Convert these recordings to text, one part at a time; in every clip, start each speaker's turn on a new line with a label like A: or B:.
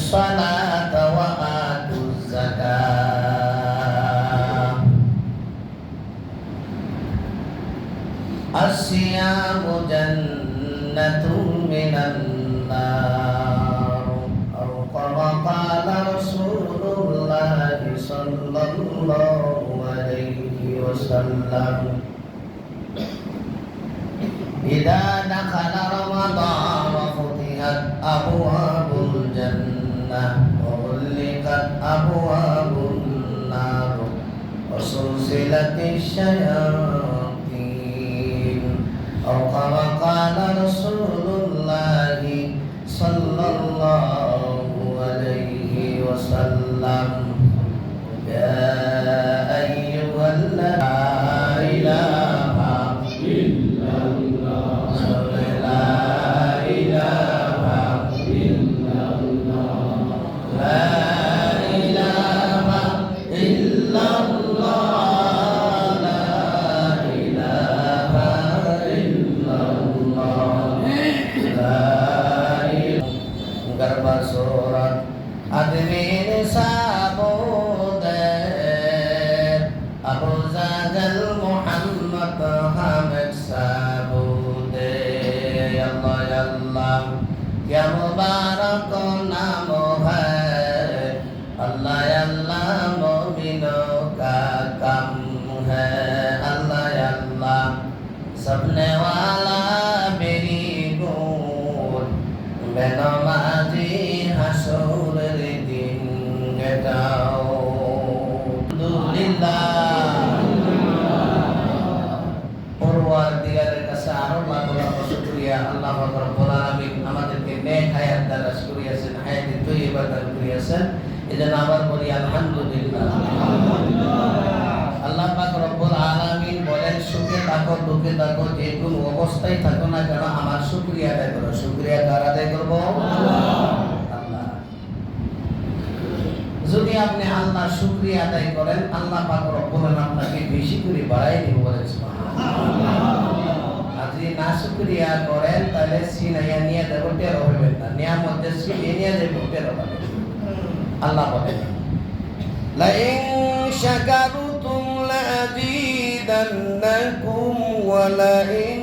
A: الصلاة وآتوا الزكاة الصيام جنة من النار أو كما قال رسول الله صلى الله عليه وسلم إذا دخل رمضان فتحت أبواب الجنة وغلقت أبواب النار وسلسلت الشياطين أو كما قال رسول الله صلى الله عليه وسلم يا أيها الذين surat admin sabud Abu Zadal Muhammad Hamid sabud ya Allah ya Allah ya mubarak namo hai Allah ya Allah mu'mino ka kam hai Allah ya Allah sabne wala meri gun benamazi হাসরের দিন এটাও আলহামদুলিল্লাহ পরওয়ারদিগারের কাছে আরো লাখ লাখ শুকরিয়া আল্লাহ পাক রব্বুল আলামিন আমাদেরকে নেক হায়াত দারাজ করিয়েছেন হায়াতে তৈয়বা দান করিয়েছেন এজন্য আবার বলি আলহামদুলিল্লাহ আল্লাহ পাক রব্বুল আলামিন বলেন সুখে থাকো দুঃখে থাকো যে কোনো অবস্থায় থাকো না কেন আমার শুকরিয়া আদায় করো শুকরিয়া কার আদায় করব আল্লাহ যদি আপনি আল্লাহর শুকরিয়া আদায় করেন আল্লাহ পাক রব্বুল আলামিন আপনাকে বেশি করে বাড়াই দিবেন বলেন সুবহানাল্লাহ আর যদি না শুকরিয়া করেন তাহলে সিনাইয়া নিয়ে দেব টের হবে না নিয়ামতের সিনিয়ে নিয়ে দেব টের হবে আল্লাহ বলেন লা ইন শাকারতুম লাযীদান্নাকুম ওয়া লা ইন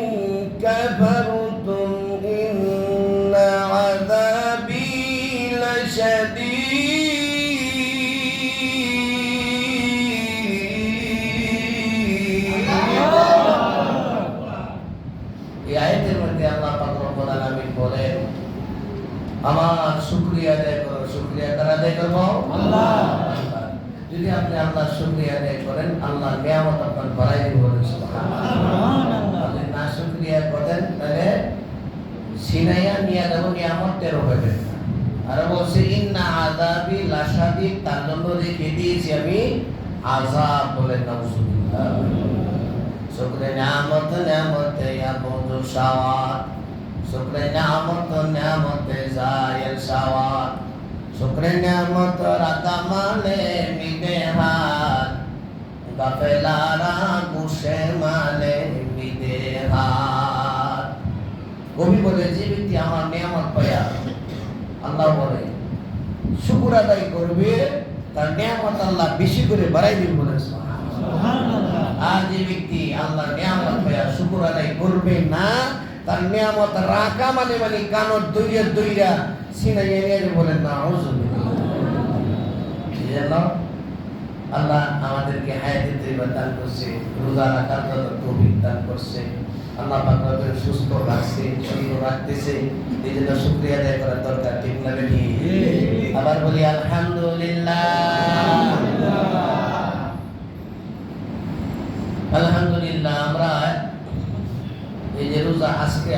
A: কাফারতুম ইন্না আযাবী লাশাদীদ আমার শুকরিয়া আদায় করো শুকরিয়া কার আদায় করব আল্লাহ যদি আপনি আল্লাহর শুকরিয়া আদায় করেন আল্লাহর নিয়ামত আপনার বাড়াই দিবেন বলেন সুবহানাল্লাহ আপনি না শুকরিয়া করেন তাহলে সিনাইয়া নিয়ে দেব নিয়ামত টের হবে আর বলছে ইন্না আযাবি লাশাদীদ তার জন্য রেখে দিয়েছি আমি আযাব বলেন নাউজুবিল্লাহ শুকরে নিয়ামত নিয়ামতে ইয়াবুদু শাওয়াত শুকরে নিয়ামত নিয়ামতে জায়েল শাওয়াত শুকরে নিয়ামত রাকামালে মিদেহাত গাফেলারা কুশে মালে মিদেহাত কবি বলে যে ব্যক্তি আমার নিয়ামত পায়া আল্লাহ বলে শুকর আদায় করবে তার নিয়ামত আল্লাহ বেশি করে বাড়াই দিবেন বলে সুবহানাল্লাহ আর যে ব্যক্তি আল্লাহর নিয়ামত পায়া শুকর আদায় করবে না তার নিয়ামত রাখা মানে মানে কানর দইরা সিনাইয়া নিয়ে বলেন না আউযুবিল্লাহ আল্লাহ আমাদেরকে হায়াতে তৈয়বা দান করছে রোজা রাখার তৌফিক দান করছে আল্লাহ পাক আমাদের সুস্থ রাখছে সুন্দর রাখতেছে এইজন্য শুকরিয়া আদায় করার দরকার ঠিক না বেটি আবার বলি আলহামদুলিল্লাহ আলহামদুলিল্লাহ আমরা এই যে রোজা আজকে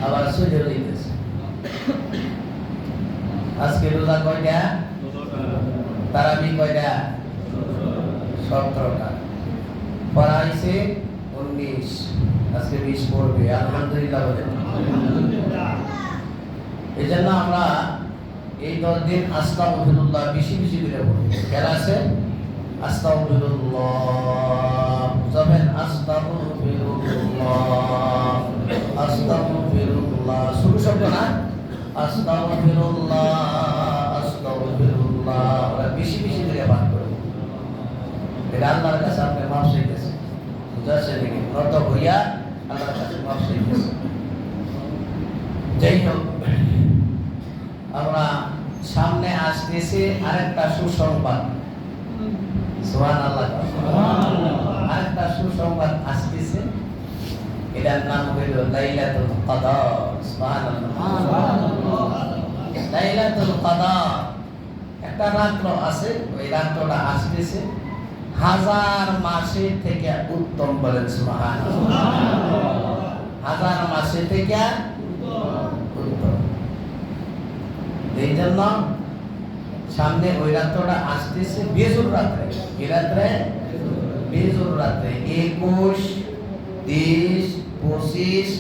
A: আবার শুরু হইতেছে আজকে রোজা কয়টা তারাবি কয়টা 17টা পড়াইছে 19 আজকে 20 পড়বে আলহামদুলিল্লাহ বলেন এজন্য আমরা এই 10 দিন আস্তাগফিরুল্লাহ বেশি বেশি করে পড়ব কেন আছে আস্তাগফিরুল্লাহ যাবেন আস্তাগফিরুল্লাহ আস্তাগফিরুল্লাহ শুরু শব্দ না আস্তাগফিরুল্লাহ, আস্তাগফিরুল্লাহ। ওরা বেশি বেশি করে পাঠ করবে। এটা আল্লাহর কাছে আপনি মাফ চাইতেছে, বুঝাচ্ছে নাকি? নত হইয়া আল্লাহর কাছে মাফ চাইতেছে। যাই হোক, আমরা সামনে আসতেছি আরেকটা সুসংবাদ। সুবহানাল্লাহ। আরেকটা সুসংবাদ আসতেছে, এটার নাম হইল লাইলাতুল কদর। সুবহানাল্লাহ। লাইলাতুল কদর একটা রাত্র আছে, ওই রাত্রটা আসতেছে হাজার মাসের থেকে উত্তম। বলেন সুবহানাল্লাহ। হাজার মাসের থেকে উত্তম। এই জন্য সামনে ওই রাত্রটা আসতেছে বেজুর রাত্রে। এই রাত্রে বেজুর রাত্রে 21, 23, 25,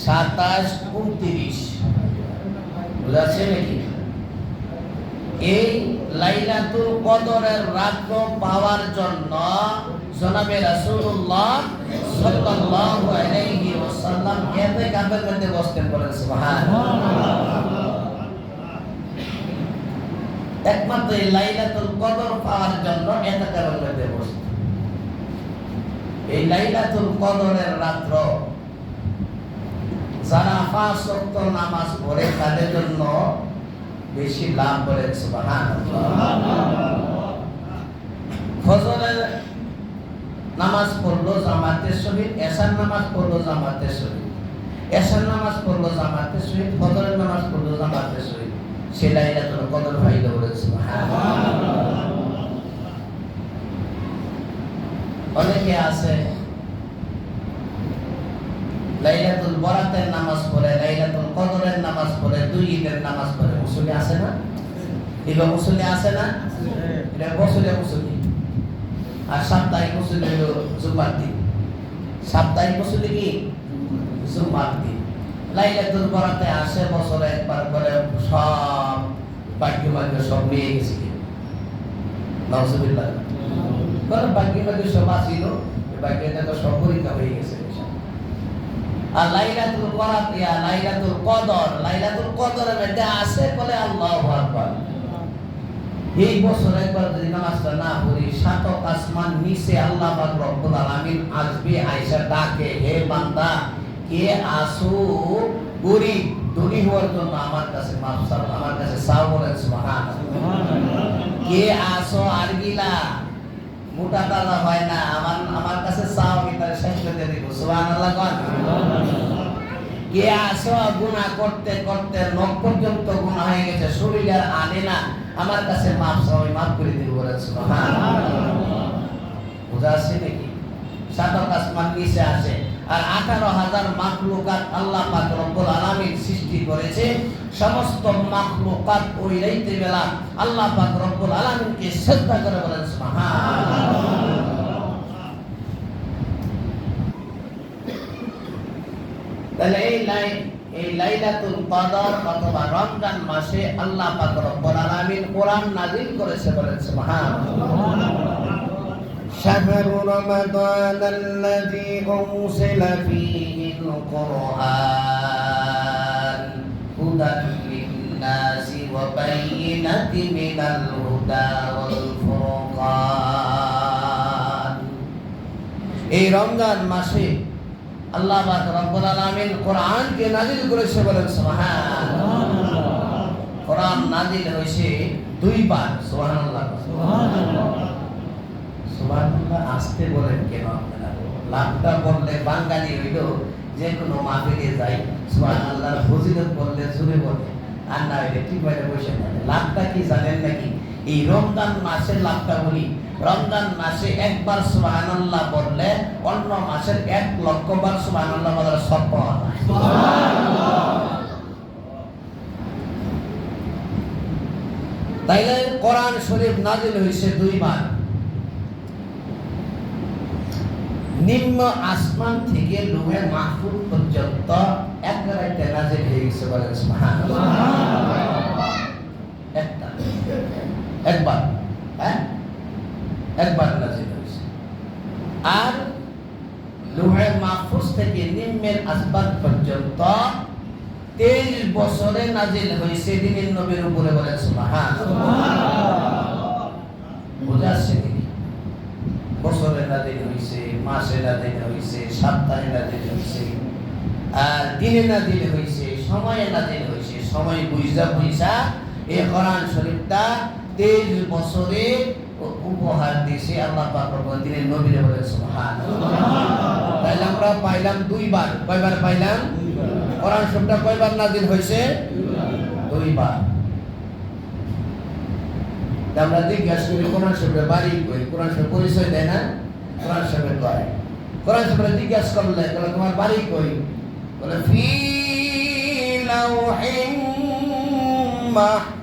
A: 27, 29 বুঝাচ্ছে নাকি? এই লাইলাতুল কদরের রাত্র পাওয়ার জন্য জনাবে রাসূলুল্লাহ সাল্লাল্লাহু আলাইহি ওয়াসাল্লাম ইতিকাফের মধ্যে বসতেন। বলেন সুবহানাল্লাহ। একমাত্র এই লাইলাতুল কদর পাওয়ার জন্য ইতিকাফের মধ্যে বসতেন। এই লাইলাতুল কদরের রাত্র যারা 5 ওয়াক্ত নামাজ পড়ে তাদের জন্য বেশি লাভ। বলেন সুবহানাল্লাহ। ফজরের নামাজ পড়লো জামাতের সহিত, এশার নামাজ পড়লো জামাতের সহিত, এশার নামাজ পড়লো জামাতের সহিত, ফজরের নামাজ পড়লো জামাতের সহিত, সে লাইলাতুল কদর পাইল। বলেন সুবহানাল্লাহ। অনেকে আছে লাইলাতুল বরাতের নামাজ পড়ে, লাইলাতুল কদরের নামাজ পড়ে, দুই ঈদের নামাজ পড়ে। মুসল্লি আছে না? এগুলো মুসল্লি আছে না? এটা বছরে মুসল্লি। আর সাপ্তাহিক মুসল্লি হলো জুমার দিন। সাপ্তাহিক মুসল্লি কি? জুমার দিন। লাইলাতুল বরাতে আসে বছরে একবার করে, সব ভাগ্য সব নিয়ে গেছে। নাউজুবিল্লাহ। কারণ ভাগ্য সব আসিল, ভাগ্যটা তো সব পরীক্ষা হয়ে গেছে। আর লাইলাতুল বরাত ইয়া লাইলাতুল কদর, লাইলাতুল কদরের মধ্যে আসে বলে আল্লাহু আকবার। এই বছর একবার যদি নামাজটা না পড়ি, সাত আসমান নিচে আল্লাহ পাক রব্বুল আলামিন আসবে, আয়েশা ডাকে, হে বান্দা কে আসো গরিব ধনী হওয়ার জন্য আমার কাছে মাফ চাও, আমার কাছে চাও। বলেন সুবহানাল্লাহ। কে আসো আরগিলা মোটা তাজা হয় না, আমার কাছে চাও, আমি তার শেষ করে দেব। সুবহানাল্লাহ। কে আসো গুনাহ করতে করতে নখ পর্যন্ত গুনাহ হয়ে গেছে, শরীর আর আনে না, আমার কাছে মাফ চাও, আমি মাফ করে দেব। বলেন সুবহানাল্লাহ। বুঝা আছে নাকি? সাত আসমান নিচে আছে, আর 18,000 মাখলুকাত আল্লাহ পাক রব্বুল আলামিন সৃষ্টি করেছে। সমস্ত মাখলুকাত ওই রাইতে বেলা আল্লাহ পাক রব্বুল আলামিনকে সিজদা করে। বলেন সুবহানাল্লাহ। তাহলে এই লাইলাতুল কদর অথবা রমজান মাসে আল্লাহ পাক রব্বুল আলামিন কোরআন নাযিল করেছে। বলেন সুবহানাল্লাহ। شهر رمضان الذي أنزل فيه القرآن هدى للناس وبينات من الهدى والفرقان। এই রমজান মাসে আল্লাহ পাক রব্বুল আলামিন কোরআনকে নাযিল করেছে। বলেন সুবহানাল্লাহ। কোরআন নাযিল হয়েছে দুইবার। সুবহানাল্লাহ। সুবহানাল্লাহ। আসতে বলেন কেন আপনারা? লাভটা বললে বাঙালি হইল যে কোনো মাহফিলে যাই সুবহানাল্লাহর ফজিলত বললে জুড়ে বলে, আর না হইলে ঠিক বাইরে বসে থাকে। লাভটা কি জানেন নাকি? এই রমজান মাসে লাভটা বলি, রমজান মাসে একবার সুবহানাল্লাহ বললে অন্য মাসের 1 লক্ষ বার সুবহানাল্লাহ বলার সব পাওয়া যায়। তাইলে কোরআন শরীফ নাযিল হয়েছে দুইবার। নিম্ন আসমান থেকে লৌহে মাহফুজ পর্যন্ত এক রাতে নাযিল হয়ে গেছে। বলেন সুবহানাল্লাহ। একবার একবার নাযিল হয়েছে। আর লৌহে মাহফুজ থেকে নিম্নের আসমান পর্যন্ত 23 বছরে নাজিল হয়েছে দিনের নবীর উপরে, বলেন সুবহানাল্লাহ। বুঝাচ্ছে কি? বছরে নাজিল হয়েছে, মাসে নাজিল হয়েছে, সপ্তাহে নাজিল হয়েছে, আর দিনে নাজিল হয়েছে, সময়ে নাজিল হয়েছে। সময় বুঝা এই কোরআন শরীফটা 23 বছরে উপহার দিয়েছে আল্লাহ পাক রব্বুল দিনের নবীরে, বলেন সুবহানাল্লাহ। তাহলে আমরা পাইলাম দুইবার। কয়বার পাইলাম? কোরআন শরীফটা কয়বার নাজিল হয়েছে? দুইবার। আমরা জিজ্ঞাসা করি কোরআন শরীফের বাড়ি কই? কোরআন শরীফ পরিচয় দেয় না? কোরআন শরীফের কয়? কোরআন শরীফে জিজ্ঞাসা করলে বলে তোমার বাড়ি কই? বলে ফি লাউহিন মাহফুজ।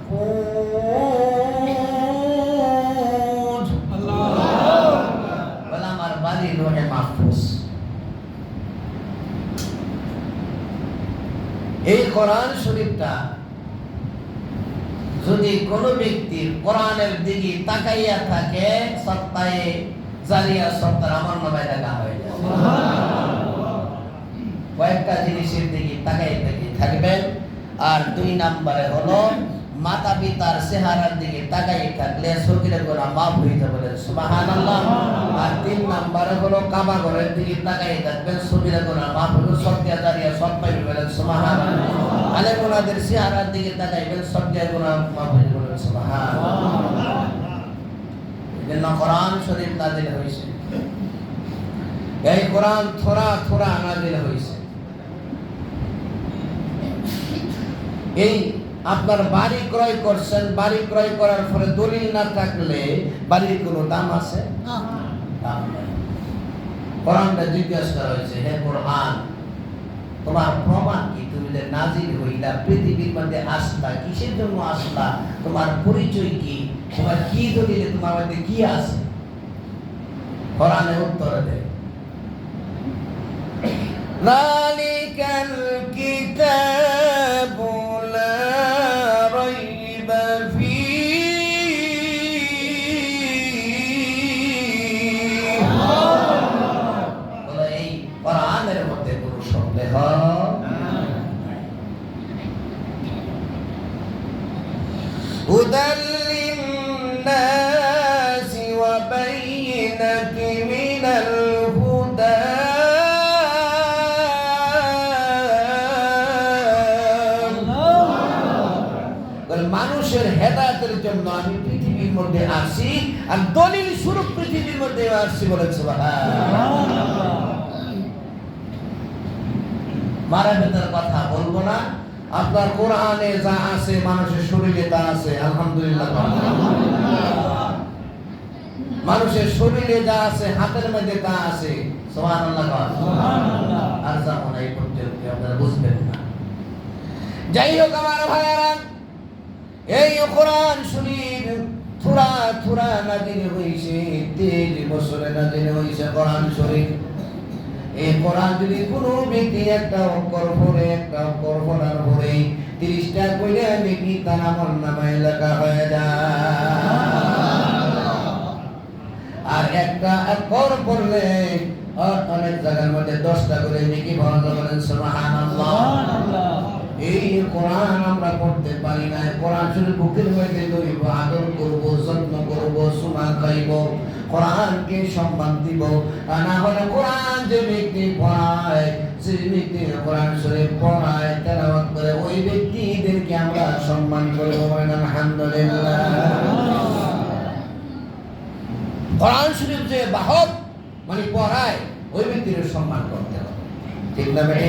A: আল্লাহ। বলে আমার বাড়ি লৌহে মাহফুজ। এই কোরআন শরীফটা যদি কোনো ব্যক্তি কোরআনের দিকে তাকাইয়া থাকে, সত্তায়ে জারিয়া সত্তার আমার নামে লেখা হয়ে যায়। কয়েকটা জিনিসের দিকে তাকাইতে থাকবেন। আর 2 নম্বরে হলো মাতা পিতার চেহারার দিকে তাকাই থাকলে সগীরা গুনাহ মাফ হয়ে যাবে, বলেন সুবহানাল্লাহ। আর 3 নম্বরে হলো কাবা ঘরের দিকে তাকাই থাকবেন, সগীরা গুনাহ মাফ হলো, সত্তায়ে জারিয়া সব পাইবেন, বলেন সুবহানাল্লাহ। আলেমুলাদের চেহারার দিকে তাকাইবেন, সত্তায়ে গুনাহ মাফ হয়ে যাবে, বলেন সুবহানাল্লাহ। এজন্য কোরআন শরীফ নাযিল হয়েছে। এই কোরআন থোড়া থোড়া নাযিল হয়েছে। এই আপনার বাড়ি ক্রয় করছেন, বাড়ি ক্রয় করার পরে দলিল না থাকলে বাড়ির কোনো দাম আছে? দাম নেই। কোরআনটা জিজ্ঞাসা করা হয়েছে, হে কোরআন তোমার প্রমাণ কি? তুমি যে নাজিল হইলা, পৃথিবীর মধ্যে আসলা, কিসের জন্য আসলা? তোমার পরিচয় কি? তোমার কি দলিলে তোমার মধ্যে কি আছে? কোরআনে উত্তর দেয়, যালিকাল কিতাবু লা রাইবা ফীহি। বলে এই কোরআনের মধ্যে কোনো সন্দেহ নাই। হুদাল লিন-নাসি ওয়া বাইয়িনাতিন মিনাল হুদা মানুষের হেদায়েতের জন্য আমি পৃথিবীর মধ্যে আসি, আর দলিল স্বরূপ পৃথিবীর মধ্যে আসছি, বলেন সুবহানাল্লাহ। মারা ভেতর কথা বলবো না। আপনার কোরআনে যা আছে মানুষের শরীরে তা আছে, আলহামদুলিল্লাহ। মানুষের শরীরে যা আছে, হাতের মধ্যে তা আছে, সুবহানাল্লাহ। আর যেমন এই পর্যন্ত আপনারা বুঝবেন না। যাই হোক আমার ভাইয়ারা, এই কোরআন শরীফ থোড়া থোড়া নাযিল হয়েছে, 23 বছরে নাযিল হয়েছে কোরআন শরীফ। এই কোরআন যদি কোনো ব্যক্তি একটা অক্ষর পড়ে, একটা অক্ষর পড়ার পরে 30টা কইলে নাকি তার আমল নামায় লেখা হয়ে যায়। আর একটা অক্ষর পড়লে অনেক জায়গার মধ্যে 10টা করে নাকি পাওয়া যাবে, বলেন সুবহানাল্লাহ। এই কোরআন আমরা পড়তে পারি না। কোরআন শরীফ বুকের মধ্যে লইব, আদর করব, যত্ন করব, সুমা খাইব, কোরআনকে সম্মান দিব। না হলে কোরআন যে ব্যক্তি পড়ায়, যে ব্যক্তি কোরআন শরীফ পড়ায়, তেলাওয়াত করে, ওই ব্যক্তিদেরকে আমরা সম্মান করব, আলহামদুলিল্লাহ। কোরআন শরীফ যে বাহক মানে পড়ায়, ওই ব্যক্তির সম্মান করতে হবে, ঠিক না ভাই?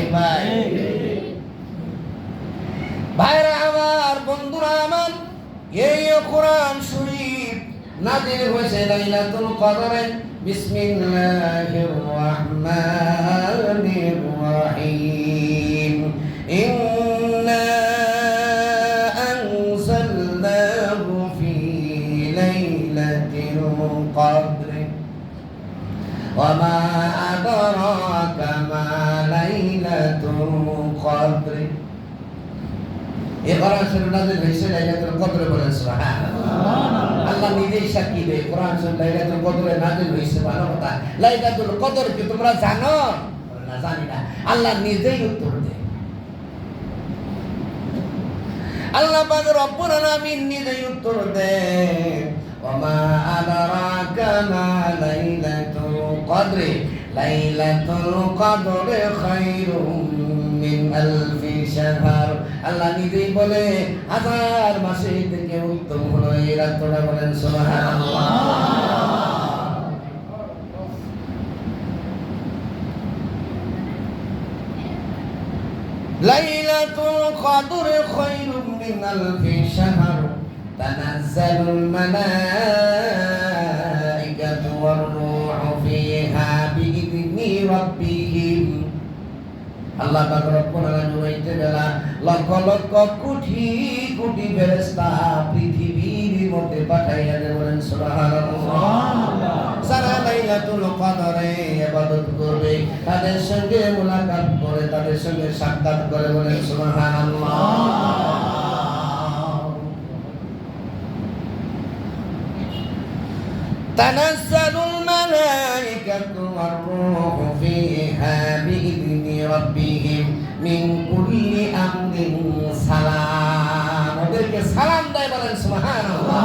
A: ভাইরা আমার, বন্ধুরা আমার, এই কোরআন শরীফ নাযিল হয়েছে লাইলাতুল কদরে। বিসমিল্লাহির রাহমানির রাহিম। ইন্না আনজালনাহু ফি লাইলাতিল কদর ওয়া মা আদরাকা মা লাইলাতুল কদর। এই কোরআন শরীফ নাযিল হয়েছে লাইলাতুল কদরে, বলেন সুবহানাল্লাহ। আল্লাহ নিজেই সাক্ষী দেয়, কোরআন শরীফ লাইলাতুল কদরে নাযিল হয়েছে। ভালো কথা। লাইলাতুল কদর কি তোমরা জানো? না, জানি না। আল্লাহ নিজেই উত্তর দেয়। আল্লাহ পাক রব্বুল আলামিন নিজেই উত্তর দেন ওমা আদরাকা মা লাইলাতুল কদর লাইলাতুল কদর খায়রুম মিন আলফি শাহর আল্লাহ নিজেই বলে হাজার মাসের থেকে উত্তম হলো এই রাতটা বলেন সুবহানাল্লাহ লাইলাতুল কদর খায়রুম মিন আলফি শাহর তানাজ্জালুল মালাইকাতু ওয়ার রূহু ফিহা বিইذনি রাব্বিহিম আল্লাহ পাক রব্বুল আলামিন হইতে বেলা লক্ষ লক্ষ কোটি কোটি ফেরেশতা পৃথিবীর মধ্যে পাঠাইয়া দেন বলেন সুবহানাল্লাহ যারা লাইলাতুল কদরে ইবাদত করবে তাদের সঙ্গে মুলাকাত করে তাদের সঙ্গে সাক্ষাৎ করে বলেন সুবহানাল্লাহ তানাজ্জালুল মালাইকাতু ওয়ার রূহু ফিহা বিইذনি রাব্বিহিম মিন কুল্লি আমরিন সালাম ওদেরকে সালাম দেয় বলেন সুবহানাল্লাহ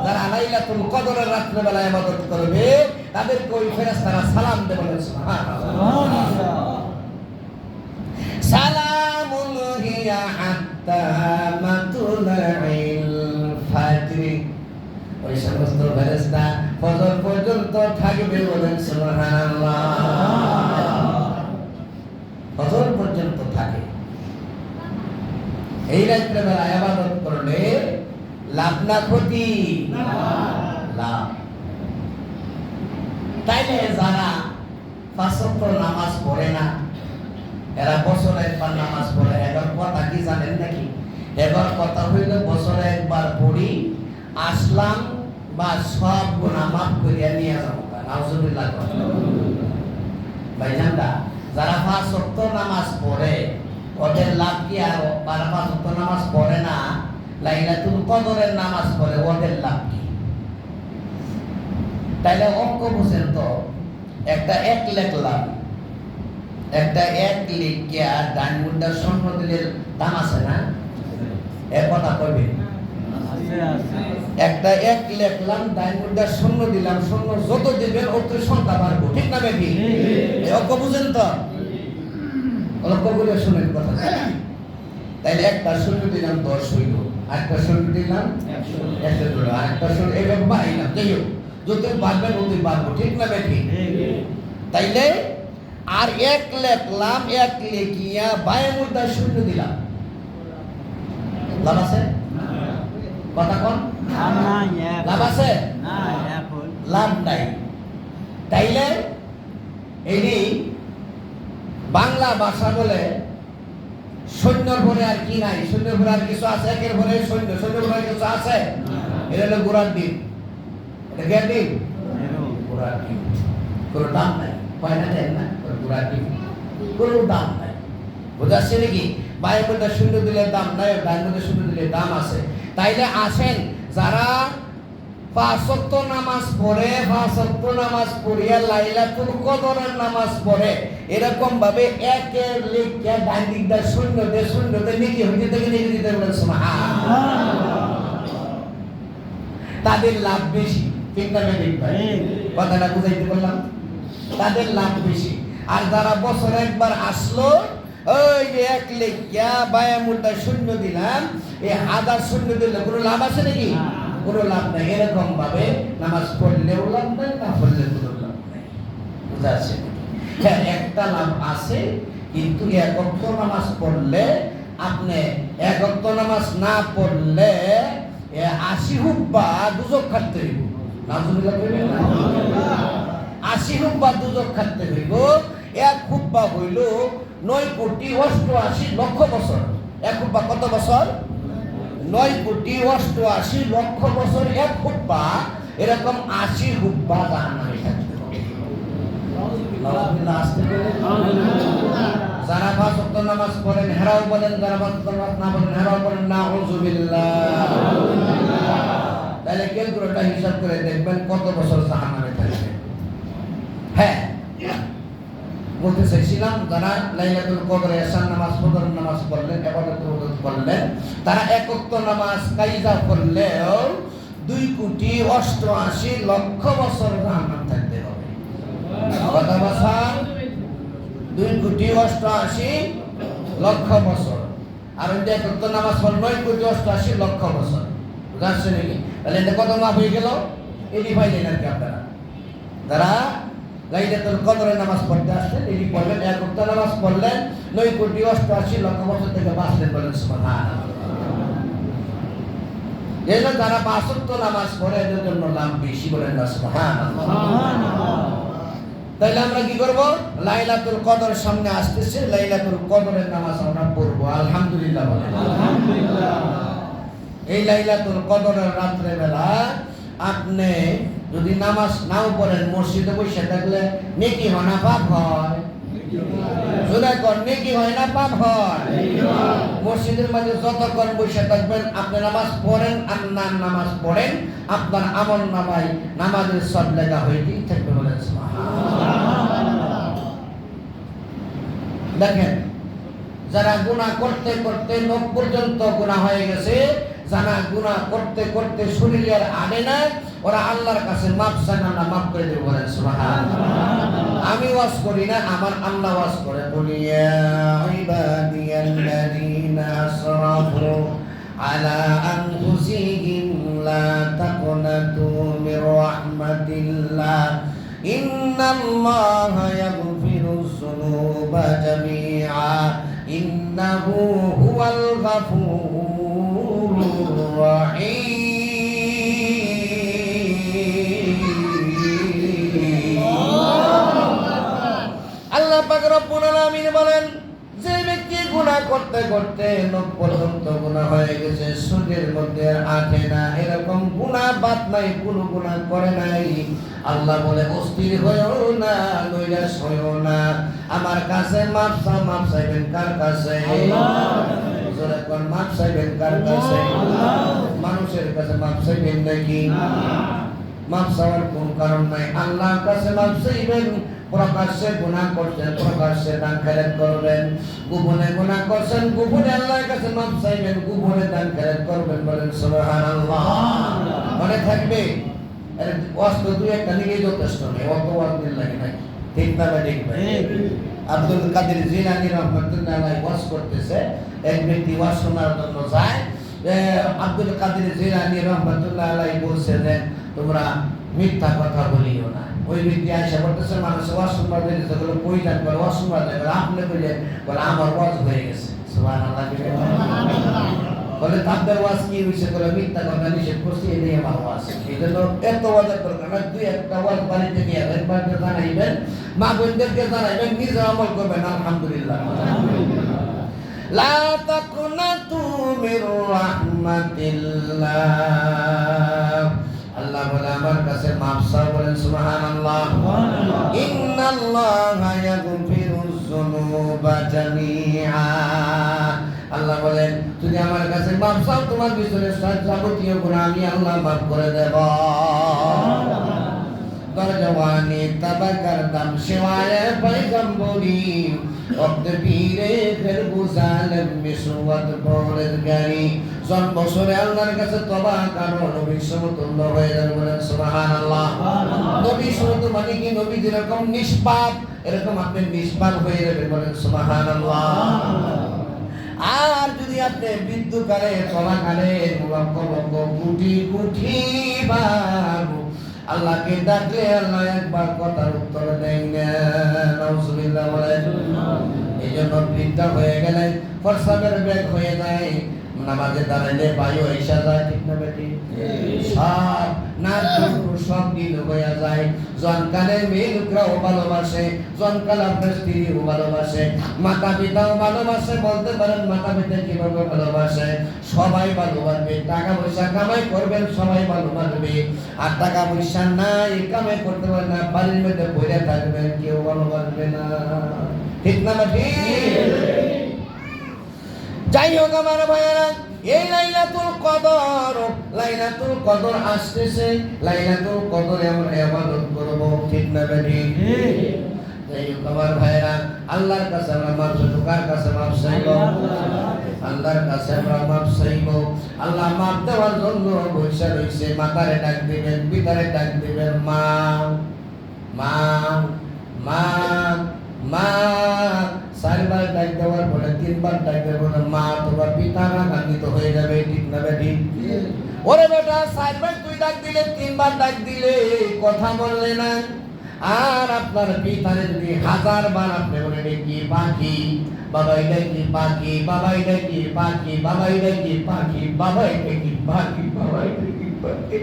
A: যারা লাইলাতুল কদরের রাতের বেলা ইবাদত করবে তাদেরকে ওই ফেরেশতারা সালাম দেয় বলেন সুবহানাল্লাহ সালামুন হিয়া হাত্তা মাতুলাইল ফাজর ওই সমস্ত ফেরেশতা ফজর পর্যন্ত থাকবে বলেন সুবহানাল্লাহ ফজর পর্যন্ত থাকে এই রাত্রে বেলা ইবাদত করলে লাভ না ক্ষতি লাভ তাইলে যারা পাঁচ ওয়াক্ত নামাজ পড়ে না এরা বছরে একবার নামাজ পড়ে এবার কথা কি জানেন নাকি এবার কথা হইল বছরে একবার পড়ি আসলাম বা সব গুনাহ মাফ করিয়া নিয়ে যাব নাউজুবিল্লাহ ভাইজানরা যারা পাঁচ ওয়াক্ত নামাজ পড়ে ওদের লাভ কি আর যারা পাঁচ ওয়াক্ত নামাজ পড়ে না লাইলাতুল কদরের নামাজ পড়ে ওদের লাভ কি তাইলে অঙ্ক বুঝেন তো একটা এক লিখলাম একটা এক লিখিয়া ডান মুদ্রা শূন্য দিলে দাম আছে না এর কথা কইবেন একটা এক লিখলাম ডান মুদ্রা শূন্য দিলাম শূন্য যত দিবেন অত সংখ্যা বাড়বে ঠিক না বেটি এই অঙ্ক বুঝেন তো অঙ্ক বলে শুনেন কথা তাইলে একটা শূন্য দিলাম 10 হইল আরেকটা শূন্য দিলাম 100 হইল আরেকটা শূন্য এইভাবে বাড়াইলাম যাই হোক যত বাড়বে ততই বাড়বো ঠিক না বেটি তাইলে আর এক লিখলাম এক লিখিয়া বায়ে মুদ্রা শূন্য দিলাম লাভ আছে কথা কোন লাভ আছে লাভ নাই তাইলে এই বাংলা ভাষা বলে সৈন্যর পরে আর কি নাই সৈন্যর পরে আর কিছু আছে একের পরে সৈন্য সৈন্যর পরে কিছু আছে এটা হলো গোড়ার ডিম এটা কে ডিম গোড়ার ডিম কোনো দাম নাই পয়সা দেন না গোড়ার ডিম কোনো দাম নাই বোঝাচ্ছে নাকি বায়ের মধ্যে শূন্য দিলে দাম নাই বায়ের মধ্যে শূন্য দিলে দাম আছে তাইলে আসেন যারা পাঁচ ওয়াক্ত নামাজ পড়ে পাঁচ ওয়াক্ত নামাজ পড়িয়া লাইলাতুল কদরের নামাজ পড়ে এরকম ভাবে একের লিখিয়া ডান দিকটা শূন্য দিয়ে নেকি হইতে থেকে নেকি দিতে বলেন সুবহানাল্লাহ তাদের লাভ বেশি ঠিক না বেটি ভাই কথাটা বুঝাইতে বললাম তাদের লাভ বেশি আর যারা বছরে একবার আসলো ওই যে এক লিখিয়া বায়া মুদ্রা শূন্য দিলাম এই হাজার শূন্য দিলে কোনো লাভ আছে নাকি কোনো লাভ নাই এরকম ভাবে নামাজ পড়লেও লাভ নাই না পড়লে কোনো লাভ নাই বুঝা আছে হ্যাঁ একটা লাভ আছে কিন্তু এক ওয়াক্ত নামাজ পড়লে আপনি এক ওয়াক্ত নামাজ না পড়লে 80 হুব্বা দুজক খাটতে হইব নাউজুবিল্লাহ কইবেন না 80 হুব্বা দুজক খাটতে হইব এক হুব্বা হইল 9 কোটি 88 লক্ষ বছর এক হুব্বা কত বছর 9 কোটি 88 লক্ষ বছর এক হুব্বা এরকম 80 হুব্বা জাহান্নামে থাকতে হবে নাউজুবিল্লাহ আসতে বলেন যারা পাঁচ ওয়াক্ত নামাজ পড়েন হেরাও বলেন যারা পাঁচ ওয়াক্ত নামাজ না পড়েন হেরাও বলেন নাউজুবিল্লাহ তাহলে ক্যালকুলেটরটা হিসাব করে দেখবেন কত বছর জাহান্নামে থাকবে হ্যাঁ বলতে চাইছিলাম, যারা লাইলাতুল কদরে এশার নামাজ, ফজর নামাজ পড়লেন, ইবাদত করলেন, তারা এক ওয়াক্ত নামাজ কায়দা করলেও 2,88,00,000 বছর জাহান্নাম থাকতে হবে। কত বছর? 2,88,00,000 বছর। আর ওই যে এক ওয়াক্ত নামাজ পড়ল 9,88,00,000 বছর। বুঝাচ্ছে নাকি? তাহলে এটা কত মাপ হয়ে গেল? এটি পাইলেন আর কি আপনারা যারা লাইলাতুল কদরের নামাজ পড়তে আসলেন, এটি পড়লেন, এক ওয়াক্ত নামাজ পড়লেন, 9,88,00,000 বছর থেকে বাঁচলেন, বলেন সুবহানাল্লাহ। এই জন্য যারা 5 ওয়াক্ত নামাজ পড়ে এদের জন্য লাভ বেশি, বলেন না সুবহানাল্লাহ। তাইলে আমরা কি করব? লাইলাতুল কদর সামনে আসতেছে, লাইলাতুল কদরের নামাজ আমরা পড়ব, আলহামদুলিল্লাহ বলেন আলহামদুলিল্লাহ। এই লাইলাতুল কদরের রাত্রে বেলা আপনি যদি নামাজ নাও পড়েন, মসজিদে বসে থাকলে নেকি হয় না পাপ হয়? নেকি হয় না পাপ হয়? মসজিদের মাঝে যতক্ষণ বসে থাকবেন, আপনি নামাজ পড়েন আর না নামাজ পড়েন, আপনার আমল নামায় নামাজের সব লেখা হইতেই থাকবে, বলেন সুবহানাল্লাহ। দেখেন, যারা গুনাহ করতে করতে নখ পর্যন্ত গুনাহ হয়ে গেছে, যারা গুনাহ করতে করতে শরীরের আগে না, ওরা আল্লাহর কাছে মাপ চান, আল্লাহ মাপ করে দেবে, বলেন সুবহানাল্লাহ। আমি ওয়াজ করি না, আমার আল্লাহ ওয়াজ করে। বলি ইয়া ইবাদিয়াল্লাযীনা আসরাফু আলা আনফুসিহিম লা তাকনাতু মির রাহমাতিল্লাহ ইন্নাল্লাহা ইয়াগফিরুয যুনুবা জামিআ ইন্নাহু হুয়াল গাফুরুর রাহিম। আল্লাহ পাক রব্বুল আলামিন বলেন, যে ব্যক্তি গুনাহ করতে করতে নখ পর্যন্ত গুনাহ হয়ে গেছে, শরীরের মধ্যে আটে না, এরকম গুনাহ বাদ নাই, কোনো গুনাহ করে নাই, আল্লাহ বলে অস্থির হইও না, নৈরাশ হইও না, আমার কাছে মাপ চাও। মাপ চাইবেন কার কাছে? জোরে কোন, মাপ চাইবেন কার কাছে? মানুষের কাছে মাপ চাইবেন নাকি? মাপ চাওয়ার কোন কারণ নাই, আল্লাহর কাছে মাপ চাইবেন। প্রকাশ্যে গুনাহ করছেন, প্রকাশ্যে দান খেরাত করবেন, গোপনে গুনাহ করছেন, গোপনে আল্লাহর কাছে মাপ চাইবেন, গোপনে দান খেরাত করবেন, বলেন সুবহানাল্লাহ। মনে থাকবে, এর ওয়াস্ত দুই একটা নিয়ে যথেষ্ট নেই, অত ওয়াজ দিন লাগে নাকি? ঠিক না বা ঠিক ভাই? আব্দুল কাদের জিলানী রাহমাতুল্লাহ আলাইহি ওয়াজ করতেছে, এক ব্যক্তি ওয়াজ শোনার জন্য যায়। আব্দুল কাদের জিলানী রাহমাতুল্লাহ আলাইহি বলছেন, তোমরা মিথ্যা কথা বলিও না। ওই ব্যক্তি আয়সা করতেছে, মানুষ ওয়াজ শুনবার দিতে গেলে কই যান, বলে ওয়াজ শুনবার দেবে, আপনি কইলে বলে আমার ওয়াজ হয়ে গেছে। সুবহানাল্লাহ। বলে তাদের ওয়াজ কি হয়েছে? বলে মিথ্যা কথা নিষেধ করছি, এটাই আমার ওয়াজ। এই জন্য এত ওয়াজের দরকার না, দুই একটা ওয়াজ বাড়িতে নিয়ে একবার জানাইবেন, মা বোনদেরকে জানাইবেন, নিজে আমল করবেন, আলহামদুলিল্লাহ। লা তাকুনাতু মির রাহমাতিল্লাহ। আল্লাহ বলে আমার কাছে মাফ চাও, বলেন সুবহানাল্লাহ। ইন্নাল্লাহা ইয়াগফিরুয যুনুবা জামিআ। আল্লাহ বলেন, তুমি আমার কাছে মাফ চাও, তোমার ভিতরে যাবতীয় গুনাহ আমি আল্লাহ মাফ করে দেব। দরজওয়ানি তাবাকার দাম শিওয়ায়ে পয়গম্বরি ওক্ত পীরে ফির বুজালেম মিসওয়াত পরের গারি। জন বছরে আল্লাহর কাছে তওবা করো, নবী সমতুল্য হয়ে যাবে, বলেন সুবহানাল্লাহ। নবী সমতুল্য মানে কি? নবী যেরকম নিষ্পাপ, এরকম আপনি নিষ্পাপ হয়ে যাবেন, বলেন সুবহানাল্লাহ। আর যদি আপনি বিদ্যুৎকালে তওবা করেন, লক্ষ লক্ষ কোটি কোটি বার আল্লাহকে ডাকলে আল্লাহ একবার কথার উত্তর দেন না, নাউজুবিল্লাহ বলেন। এই জন্য বৃদ্ধা হয়ে গেলে ফরসাবের ব্যাগ হয়ে যায়, নামাজে দাঁড়াইলে বায়ু এসে যায়, ঠিক না বেটি? সব নাচ সব দিল হয়ে যায়। জনকালের মেয়ে লোকরাও ভালোবাসে, জনকাল আপনার স্ত্রীও ভালোবাসে, মাতা পিতাও ভালোবাসে। বলতে পারেন মাতা পিতা কিভাবে ভালোবাসে? সবাই ভালোবাসবে। টাকা পয়সা কামাই করবেন, সবাই ভালোবাসবে। আর টাকা পয়সা নাই, কামাই করতে পারেন না, বাড়ির মধ্যে বইরে থাকবেন, কেউ ভালোবাসবে না, ঠিক না বেটি? যাই হোক আমার ভাইয়েরা, এই লাইলাতুল কদর আসতেছে, লাইলাতুল কদরে আমরা ইবাদত করব, ঠিক না বেটি? তাই আমার ভাইরা আল্লাহর কাছে আমরা মাপ চাইবো। কার কাছে মাপ চাইবো? আল্লাহর কাছে আমরা মাপ চাইবো। আল্লাহ মাপ দেওয়ার জন্য বৈশা রয়েছে। মাতারে ডাক দিবেন, পিতারে ডাক দিবেন, মা মা মা মা। 4 বার ডাক দেওয়ার পরে 3 বার ডাক দেবো না, মা তোমার পিতা রাগান্বিত হয়ে যাবে, ঠিক না বেটি? ওরে বেটা 4 বার তুই ডাক দিলে, 3 বার ডাক দিলে, কথা বললে না। আর আপনার পিতারে যদি 1000 বার আপনি বলেন কি পাখি, বাবা এটা কি পাখি, বাবা এটা কি পাখি, বাবা এটা কি পাখি, বাবা এটা কি পাখি, বাবা এটা কি পাখি,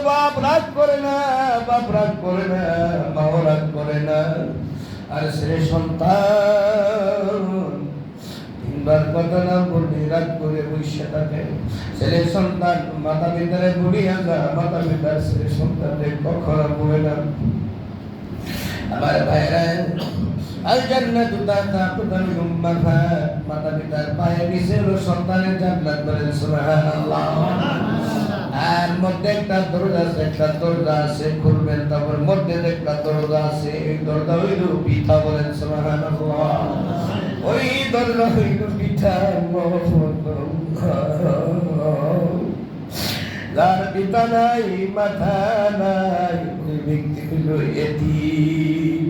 A: বাপ রাগ করে না, বাপ রাগ করে না, মাও রাগ করে না। আর সে সন্তান 3 বার কথা না বললে রাগ করে বসে থাকে। ছেলে সন্তান মাতা পিতারে বুড়িয়া যা, মাতা পিতার ছেলে সন্তানদের কখনো বলে না। আমার ভাইরা আল জান্নাতু তাহতা আকদামিল উম্মাহাত, মাতা পিতার পায়ের নিচে হলো সন্তানের জান্নাত। বলেন সুবহানাল্লাহ। আর মধ্যে একটা দরজা আছে, একটা দরজা আছে, খুলবেন তারপর মধ্যে একটা দরজা আছে, এই দরজা হইল পিতা। বলেন সুবহানাল্লাহ। ওই দরজা হইল পিতা। যার পিতা নাই, মাথা নাই, ওই ব্যক্তি হইল এতিম।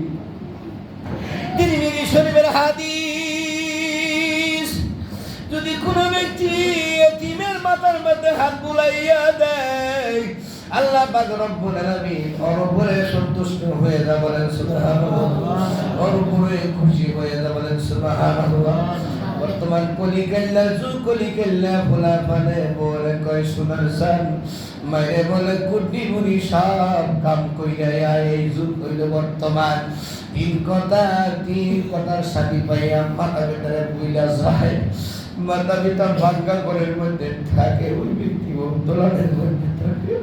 A: তিরমিজি শরীফের হাদিস, যদি কোনো ব্যক্তি এতিমের মাথার মধ্যে হাত বুলাইয়া দেয়, আল্লাহ পাক রব্বুল আলামিন ওর উপরে সন্তুষ্ট হয়ে যায়। বলেন সুবহানাল্লাহ। ওর উপরে খুশি হয়ে যায়। বলেন সুবহানাল্লাহ। বর্তমান কলিকাল্লা কলিকাল্লা ভোলা পানে বলে কয় সোনার সান, মায়ে বলে কুটি বুড়ি সব কাম কইরা এই যুগ হইল বর্তমান। 3 কথার সাথী পাইয়া মাথা ভিতরে বুইলা যায়। মাতা পিতা ভাঙ্গা ঘরের মধ্যে থাকে, ওই ব্যক্তি দোলানের মধ্যে থাকে,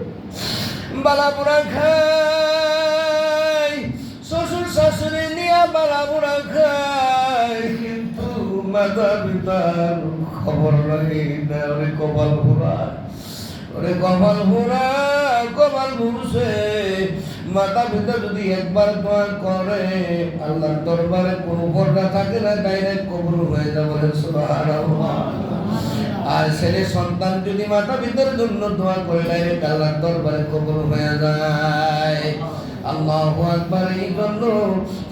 A: বালাপুরা খায়, শ্বশুর শাশুড়ি নিয়ে বালাপুরা খায়, কিন্তু মাতা পিতার খবর লাগে না। ওরে কপাল ভুরা, ওরে কপাল ভুরা, কপাল ভুরছে। মাতা পিতা যদি একবার দোয়া করে, আল্লাহর দরবারে কোনো পর্দা থাকে না, ডাইরেক্ট কবুল হয়ে যাবে। বলেন সুবহানাল্লাহ। আর ছেলে সন্তান যদি মাতা পিতার জন্য দোয়া করে, ডাইরেক্ট আল্লাহর দরবারে কবুল হয়ে যায়। আল্লাহু আকবার। এই জন্য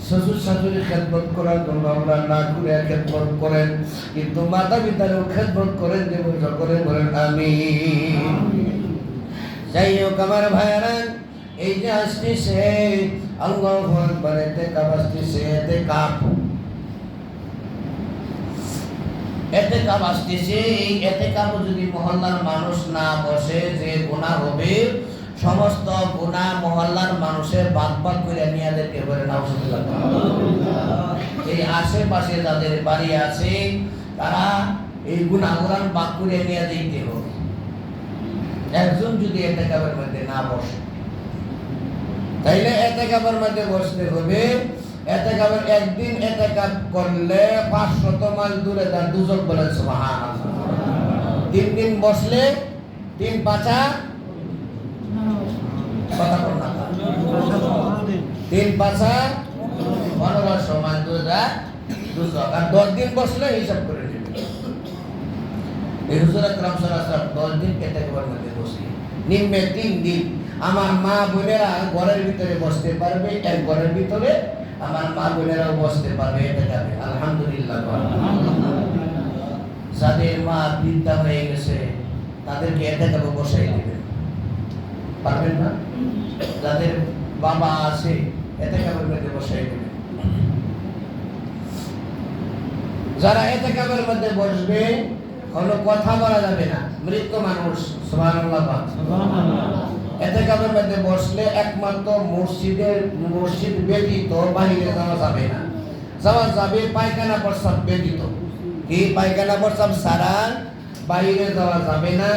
A: শ্বশুর শাশুড়ি খেদমত করার জন্য আমরা না করে খেদমত করেন, কিন্তু মাতা পিতারও খেদমত করেন, যে বুঝা করে বলেন আমিন। যাই হোক আমার ভাইয়েরা, এই যে আসতেছে আল্লাহু আকবার, ইতিকাফ আসতেছে, ইতিকাফ আসতেছে। এই ইতিকাফ যদি মহল্লার মানুষ না বসে, যে গুনাহ হবে, সমস্ত গুনাহ মহল্লার মানুষের ভাগ ভাগ করে নিয়ে যেতে পারে। নাউজুবিল্লাহ। এই আশেপাশে যাদের বাড়ি আছে, তারা এই গুনাহগুলো ভাগ করে নিয়ে যেতে হবে। একজন যদি ইতিকাফের মধ্যে না বসে, তাইলে ইতিকাফের মধ্যে বসতে হবে। ইতিকাফের একদিন ইতিকাফ করলে 500 মাইল দূরে তার দুজক। বলেন সুবহানাল্লাহ। 3 দিন বসলে 3 পাঁচা কথা বল না, 3 পাঁচা 1500 মাইল দূরে তার দুজক। আর 10 দিন বসলে হিসাব করে নেবে। এই হুজুর আকরাম সাল্লাল্লাহু আলাইহি ওয়াসাল্লাম 10 দিন ইতিকাফের মধ্যে বসে, নিম্নে 3 দিন। আমার মা বোনেরা ঘরের ভিতরে বসতে পারবে, এক ঘরের ভিতরে আমার মা বোনেরাও বসতে পারবে ইতিকাফে। আলহামদুলিল্লাহ। যাদের মা বৃদ্ধা হয়ে গেছে, তাদেরকে ইতিকাফে বসাই দিবেন, পারবেন না? যাদের বাবা আছে, ইতিকাফের মধ্যে বসাই দিবেন। যারা ইতিকাফের মধ্যে বসবে, কোনো কথা বলা যাবে না, মৃত মানুষ। সুবহানাল্লাহ, সুবহানাল্লাহ। ইতিকাফের মধ্যে বসলে একমাত্র মসজিদ ব্যতীত বাইরে যাওয়া যাবে না। যাওয়া যাবে পায়খানা প্রস্রাব ব্যতীত। কি পায়খানা প্রস্রাব ছাড়া বাইরে যাওয়া যাবে না,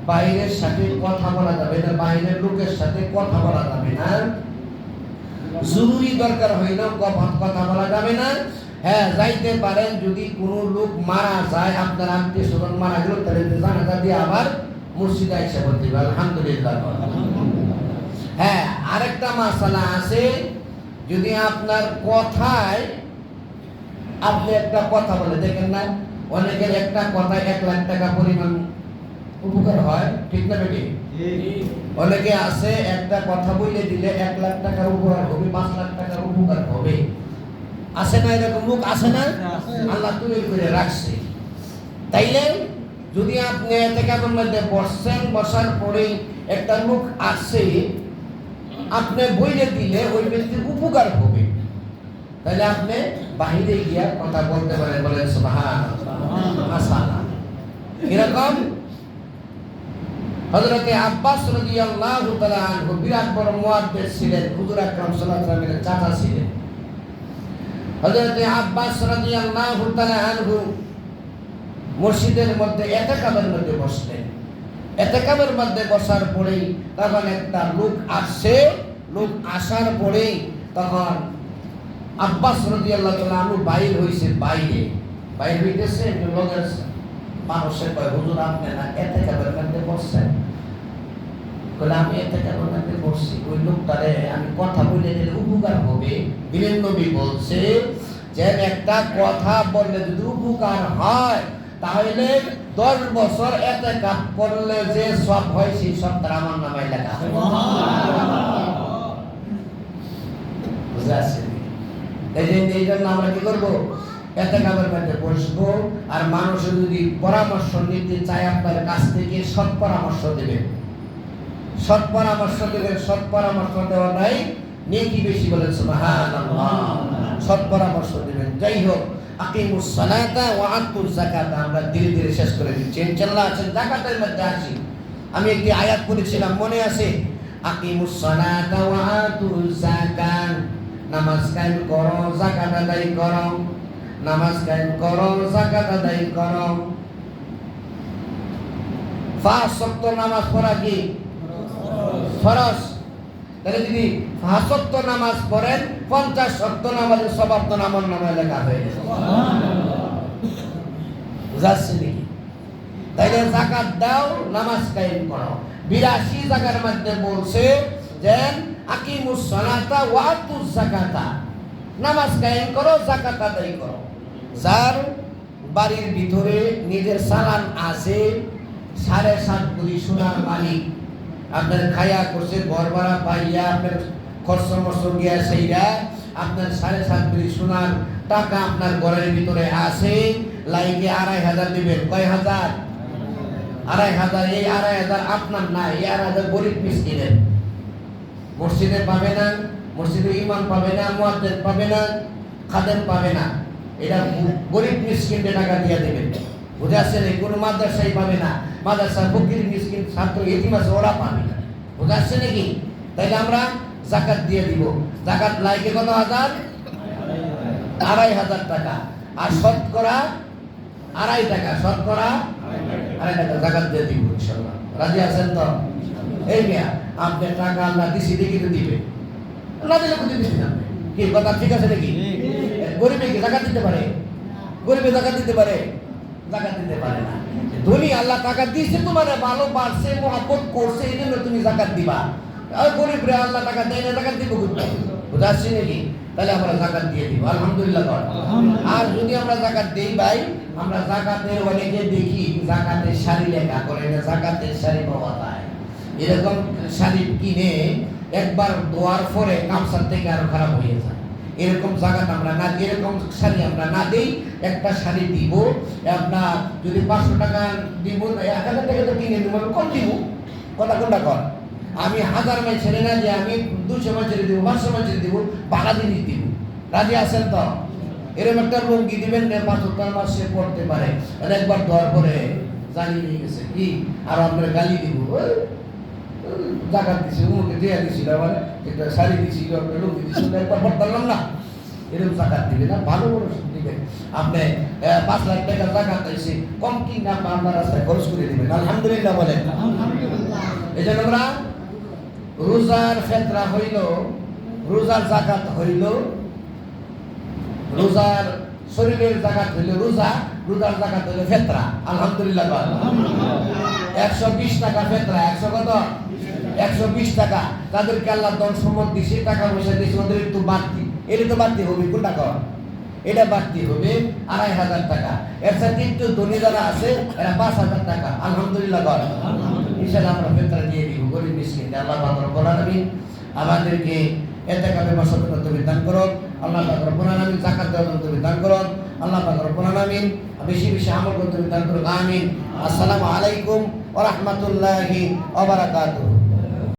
A: বাইরের সাথে কথা বলা যাবে না, বাইরের লোকের সাথে কথা বলা যাবে না। জরুরি দরকার হইলেও কথা বলা যাবে না। হ্যাঁ যাইতে পারেন, যদি কোনো লোক মারা যায়, আপনার আত্মীয় স্বজন মারা গেল, তাহলে জানাজা দিয়ে আবার মসজিদে এসে বলতে হবে আলহামদুলিল্লাহ। হ্যাঁ, আরেকটা মাসালা আছে, যদি আপনার কথায় আপনি একটা কথা বলে দেখেন না, অনেকের একটা কথায় 1 লাখ টাকা পরিমাণ উপকার হয়, ঠিক না বেটি? অনেকে আছে একটা কথা বলে দিলে 1 লাখ টাকার উপকার হবে, 5 লাখ টাকার উপকার হবে। আছে না এরকম লোক? আছে না? আল্লাহ তৈরি করে রাখছে। তাইলে যদি আপনি এতেকাবের মধ্যে বসছেন, বসার পরেই একটা লোক আসে, আপনি বইলে দিলে ওই ব্যক্তির উপকার হবে, তাহলে আপনি বাহিরে গিয়া কথা বলতে পারেন, বলেন সুবহানাল্লাহ মাশাআল্লাহ। এরকম হযরতে আব্বাস রাদিয়াল্লাহু তাআলা আনহু বিরাট বড় মুয়াদ্দিস ছিলেন, হুজুর আকরাম সাল্লাল্লাহু আলাইহি ওয়াসাল্লামের চাচা ছিলেন। হযরতে আব্বাস রাদিয়াল্লাহু তাআলা আনহু মসজিদের মধ্যে ইতিকাফের মধ্যে বসলেন। ইতিকাফের মধ্যে বসার পরেই তখন একটা লোক আসে, লোক আসার পরেই তখন আব্বাস রাদিয়াল্লাহু তাআলা আনহু বাইর হইছে, বাইর হইতেছে, লোকের মানুষের কয়, হুজুর আপনি না ইতিকাফের মধ্যে বসছেন? বলে আমি ইতিকাফের মধ্যে বসছি। ওই লোকটারে আমি কথা বলে দিলে উপকার হবে। বীরেন নবী বলছে যে একটা কথা বললে যদি উপকার হয়, তাহলে 10 বছর ইতিকাফ করলে যে সব হয় সেই সব তার আমার নামে লেখা হয়। বুঝাচ্ছি? এই জন্য আমরা কি করবো? ইতিকাফের মধ্যে বসবো, আর মানুষ যদি পরামর্শ নিতে চায় আপনার কাছ থেকে, সৎ পরামর্শ দেবেন, সৎ পরামর্শ দেবেন। সৎ পরামর্শ দেওয়া নাই নেকি বেশি, বলেন সুবহানাল্লাহ। সৎ পরামর্শ দেবেন। যাই হোক, আকিমুস সালাতা ওয়া আতুজ যাকাতা আমরা ধীরে ধীরে শেষ করে দিচ্ছি ইনশাআল্লাহ। আছেন যাকাতের মধ্যে আসি। আমি একটি আয়াত পড়েছিলাম, মনে আছে? আকিমুস সালাতা ওয়া আতুজ যাকাত, নামাজ কায়েম করো, যাকাত আদায় করো। নামাজ কায়েম করো, যাকাত আদায় করো। 5 ওয়াক্ত নামাজ পড়া কি ফরজ? তাহলে যদি 5 ওয়াক্ত নামাজ পড়েন, 50 ওয়াক্ত নামাজের সওয়াব তো আমার নামে লেখা হয়ে গেছে। বুঝাচ্ছি নাকি? তাইলে যাকাত দাও, নামাজ কায়েম করো। 82 জায়গার মধ্যে বলছে যে আকিমুস সালাতা ওয়া আতুজ যাকাতা, নামাজ কায়েম করো, যাকাত আদায় করো। যার বাড়ির ভিতরে নিজের চালান আছে, 7.5 কোটি সোনার মালিক, আপনার খায়া করছে, ঘর ভাড়া পাইয়া, আপনার খরচ মরচ গিয়া সেইরা, আপনার 7.5 কোটি সোনার টাকা আপনার ঘরের ভিতরে আছে, লাইকে 2,500 দিবেন। কয় হাজার? 2,500। এই 2,500 আপনার না, এই 2,500 গরিব মিসকিনের। মসজিদে পাবে না, মসজিদে ইমাম পাবে না, মুয়াজ্জিন পাবে না, খাদেম পাবে না, এটা গরিব মিসকিনদের টাকা দিয়ে দেবেন। বুঝে আসছে? কোনো মাদ্রাসায় পাবে না, মাদ্রাসা ফকির মিসকিন ছাত্র এতিম আছে, ওরা পাবে না। বুঝে আসছে নাকি? তাইলে আমরা যাকাত দিয়ে দিব। যাকাত লাইকে কত হাজার? 2,500 টাকা। আর শতকরা 2.5 টাকা, শতকরা 2.5 টাকা যাকাত দিয়ে দিব ইনশাআল্লাহ। রাজি আছেন তো? এই মিয়া আপনি টাকা আল্লাহ দিছি দেখি তো দিবে, না দিলে কোথায় দিবেন আপনি? কি কথা ঠিক আছে নাকি? গরিবে কি যাকাত দিতে পারে? গরিবে যাকাত দিতে পারে? যাকাত দিতে পারে না। ধনী আল্লাহ টাকা দিয়েছে, তোমার ভালোবাসে, মহব্বত করছে, এই জন্য তুমি যাকাত দিবা। আর গরিব রে আল্লাহ টাকা দেয় না, যাকাত দিব কোথায়? বুঝা আসছে নাকি? তাহলে আমরা যাকাত দিয়ে দিব আলহামদুলিল্লাহ। আর যদি আমরা যাকাত দেই ভাই, আমরা যাকাতের অনেকে দেখি যাকাতের শাড়ি লেখা করে, না যাকাতের শাড়ি পাওয়া যায়, এরকম শাড়ি কিনে একবার ধোয়ার পরে গামছার থেকে আরো খারাপ হয়ে যায়। এরকম জায়গাটা আমরা না, এরকম শাড়ি আমরা না দেই। একটা শাড়ি দিব, আপনার যদি 500 টাকা দিব, 1000 টাকা তো কিনে দিব, কম দিব। কথা কোনটা কর? আমি 1000 মাই ছেড়ে না যে আমি 200 মাই ছেড়ে দিব, 500 মাই ছেড়ে দিব, বাড়া জিনিস দিব। রাজি আছেন তো? এরকম একটা লুঙ্গি দিবেন, 5 মাসে পড়তে পারে, একবার ধোয়ার পরে জানিয়ে নিয়ে গেছে কি, আর আপনার গালি দিব, জাকাত দিছি, উমুকে দেয়া দিছিল, আবার একটা শাড়ি দিছিল, একটা লুঙ্গি দিছিল, একবার পড়তাম না, এরকম জাকাত দিবে না, ভালো করে দিবেন। আপনি 5 লাখ টাকা জাকাত দিয়েছে, কম কি না আপনার রাস্তায় খরচ করে দিবেন আলহামদুলিল্লাহ বলেন। এই জন্য আমরা রোজার ফেতরা হইল, রোজার জাকাত হইল, রোজার শরীরের জাকাত হইল রোজা, রোজার জাকাত হইল ফেতরা। আলহামদুলিল্লাহ। 120 টাকা ফেতরা, 100 কত? 120 টাকা। তাদেরকে আল্লাহ ধন সম্পদ দিছে, টাকা পয়সা দিছে, ওদের একটু বাড়তি, এটা তো বাড়তি হবে কোন টাকা? এটা বাড়তি হবে 2500 টাকা। এর সাথে একটু ধনী যারা আছে এরা 5000 টাকা। আলহামদুলিল্লাহ। ইনশাআল্লাহ আমরা ফেতরা দিয়ে দিব গরিব মিসকিন। আল্লাহ পাক রব্বুল আলামিন আমাদেরকে এতেকাবে মাসুকতা তুমি দান করো। আল্লাহ পাক রব্বুল আলামিন যাকাত দেওয়ার তুমি দান করো। আল্লাহ পাক রব্বুল আলামিন বেশি বেশি আমল করতে তুমি দান করো। আমিন। আসসালামু আলাইকুম ওয়া রাহমাতুল্লাহি ওয়া বারাকাতুহু।